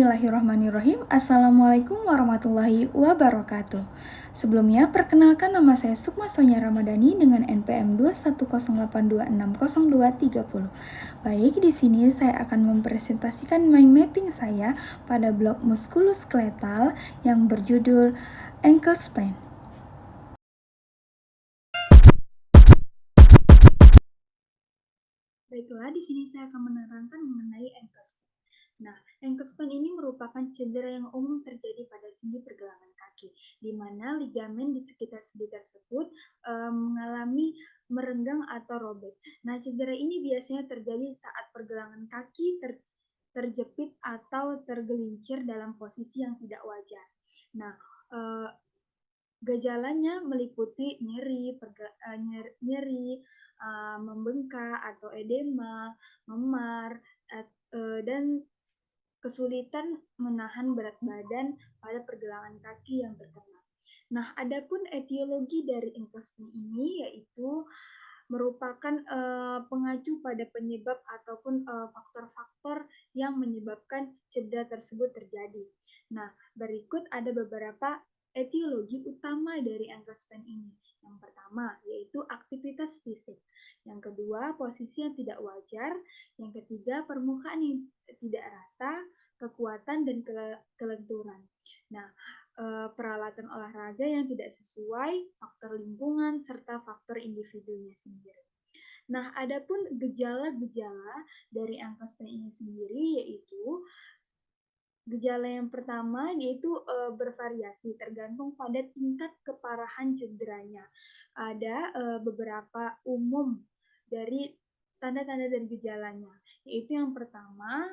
Bismillahirrahmanirrahim. Assalamualaikum warahmatullahi wabarakatuh. Sebelumnya, perkenalkan nama saya Sukma Sonya Ramadhani dengan NPM 21082600230. Baik, di sini saya akan mempresentasikan mind mapping saya pada blog muskuloskeletal yang berjudul Ankle Span. Baiklah, di sini saya akan menerangkan mengenai ankle span. Nah, ankle span ini merupakan cedera yang umum terjadi pada sendi pergelangan kaki, di mana ligamen di sekitar sendi tersebut mengalami merenggang atau robek. Nah, cedera ini biasanya terjadi saat pergelangan kaki terjepit atau tergelincir dalam posisi yang tidak wajar. Nah, gejalanya meliputi nyeri, membengkak atau edema, memar, dan kesulitan menahan berat badan pada pergelangan kaki yang terkena. Nah, adapun etiologi dari ankle sprain ini yaitu merupakan pengacu pada penyebab ataupun faktor-faktor yang menyebabkan cedera tersebut terjadi. Nah, berikut ada beberapa etiologi utama dari ankle sprain ini. Yang pertama yaitu aktivitas fisik. Yang kedua, posisi yang tidak wajar. Yang ketiga, permukaan yang tidak rata, kekuatan dan kelenturan. Nah, peralatan olahraga yang tidak sesuai, faktor lingkungan, serta faktor individunya sendiri. Nah, adapun gejala-gejala dari ankle sprain ini sendiri yaitu gejala yang pertama yaitu bervariasi tergantung pada tingkat keparahan cederanya. Ada beberapa umum dari tanda-tanda dan gejalanya, yaitu yang pertama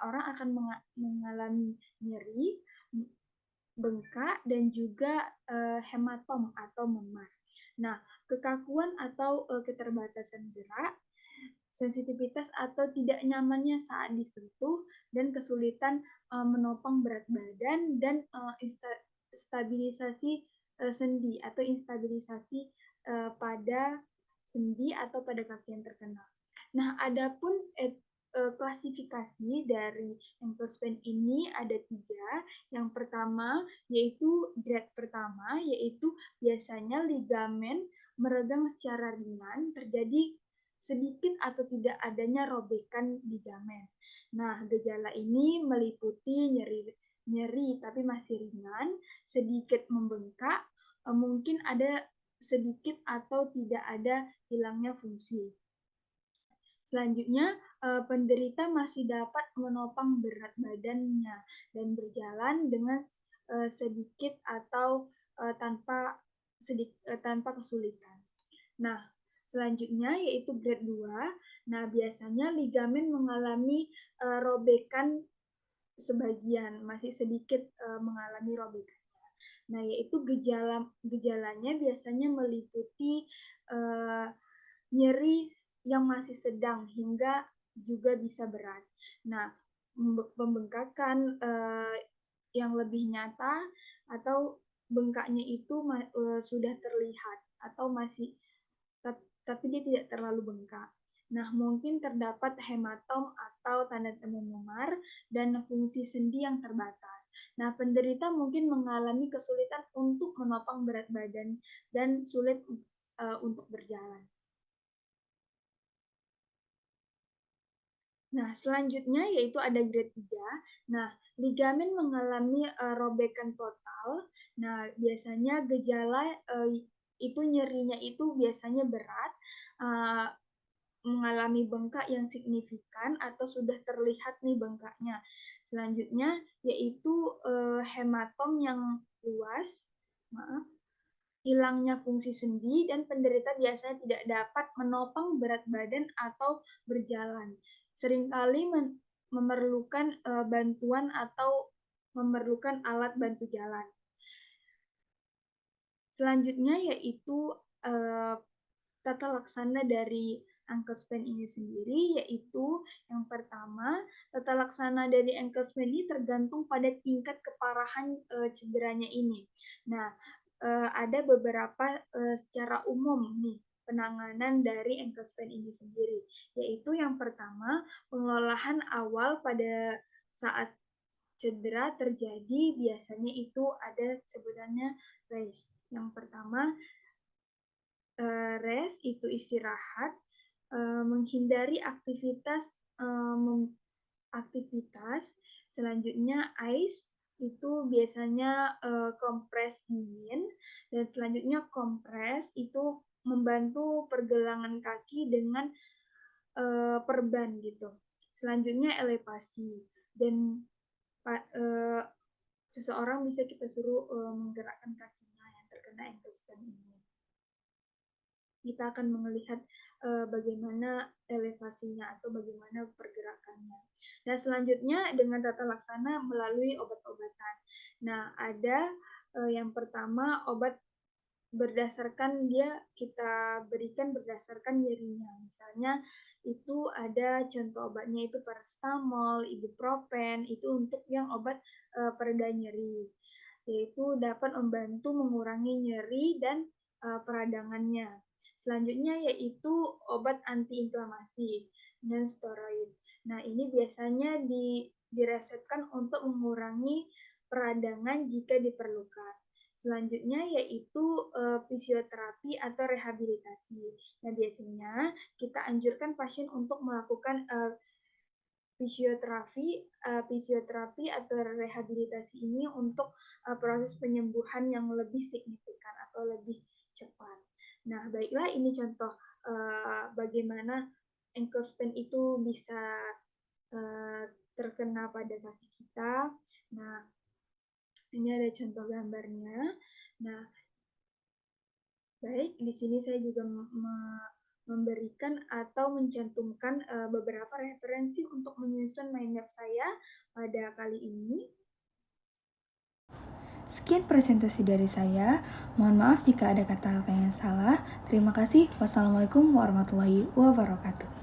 orang akan mengalami nyeri, bengkak, dan juga hematom atau memar. Nah, kekakuan atau keterbatasan gerak, sensitivitas atau tidak nyamannya saat disentuh, dan kesulitan menopang berat badan, dan stabilisasi sendi atau instabilisasi pada sendi atau pada kaki yang terkena. Nah, adapun klasifikasi dari ankle sprain ini ada 3. Yang pertama yaitu grade pertama, yaitu biasanya ligamen meregang secara ringan, terjadi sedikit atau tidak adanya robekan ligamen. Nah, gejala ini meliputi nyeri tapi masih ringan, sedikit membengkak, mungkin ada sedikit atau tidak ada hilangnya fungsi. Selanjutnya, penderita masih dapat menopang berat badannya dan berjalan dengan sedikit atau tanpa kesulitan. Nah, selanjutnya yaitu grade 2. Nah, biasanya ligamen mengalami robekan sebagian, masih sedikit mengalami robekannya. Nah, yaitu gejalanya biasanya meliputi nyeri yang masih sedang hingga juga bisa berat. Nah, pembengkakan yang lebih nyata atau bengkaknya itu sudah terlihat atau masih tapi dia tidak terlalu bengkak. Nah, mungkin terdapat hematom atau tanda-tanda memar dan fungsi sendi yang terbatas. Nah, penderita mungkin mengalami kesulitan untuk menopang berat badan dan sulit untuk berjalan. Nah, selanjutnya yaitu ada grade 3. Nah, ligamen mengalami robekan total. Nah, biasanya gejala itu nyerinya itu biasanya berat, mengalami bengkak yang signifikan atau sudah terlihat nih bengkaknya. Selanjutnya yaitu hematom yang luas, hilangnya fungsi sendi, dan penderita biasanya tidak dapat menopang berat badan atau berjalan. Seringkali memerlukan bantuan atau memerlukan alat bantu jalan. Selanjutnya yaitu tata laksana dari ankle sprain ini sendiri, yaitu yang pertama, tata laksana dari ankle sprain ini tergantung pada tingkat keparahan cederanya ini. Nah, ada beberapa secara umum nih penanganan dari ankle sprain ini sendiri, yaitu yang pertama, pengolahan awal pada saat cedera terjadi biasanya itu ada sebenarnya rest. Yang pertama, rest itu istirahat, menghindari aktivitas. Selanjutnya ice itu biasanya, kompres dingin, dan selanjutnya kompres itu membantu pergelangan kaki dengan, perban gitu. Selanjutnya elevasi dan seseorang bisa kita suruh, menggerakkan kakinya yang terkena ankle sprain ini. Kita akan melihat, bagaimana elevasinya atau bagaimana pergerakannya. Nah, selanjutnya dengan tata laksana melalui obat-obatan. Nah, ada, yang pertama obat kita berikan berdasarkan nyerinya. Misalnya itu ada contoh obatnya itu paracetamol, ibuprofen, itu untuk yang obat, pereda nyeri, yaitu dapat membantu mengurangi nyeri dan, peradangannya. Selanjutnya yaitu obat antiinflamasi dan steroid. Nah, ini biasanya diresepkan untuk mengurangi peradangan jika diperlukan. Selanjutnya yaitu, fisioterapi atau rehabilitasi. Nah, biasanya kita anjurkan pasien untuk melakukan, fisioterapi atau rehabilitasi ini untuk, proses penyembuhan yang lebih signifikan atau lebih cepat. Nah, baiklah ini contoh, bagaimana ankle sprain itu bisa, eee, terkena pada kaki kita. Nah, ini ada contoh gambarnya. Nah, baik, di sini saya juga memberikan atau mencantumkan beberapa referensi untuk menyusun mind map saya pada kali ini. Sekian presentasi dari saya. Mohon maaf jika ada kata-kata yang salah. Terima kasih. Wassalamualaikum warahmatullahi wabarakatuh.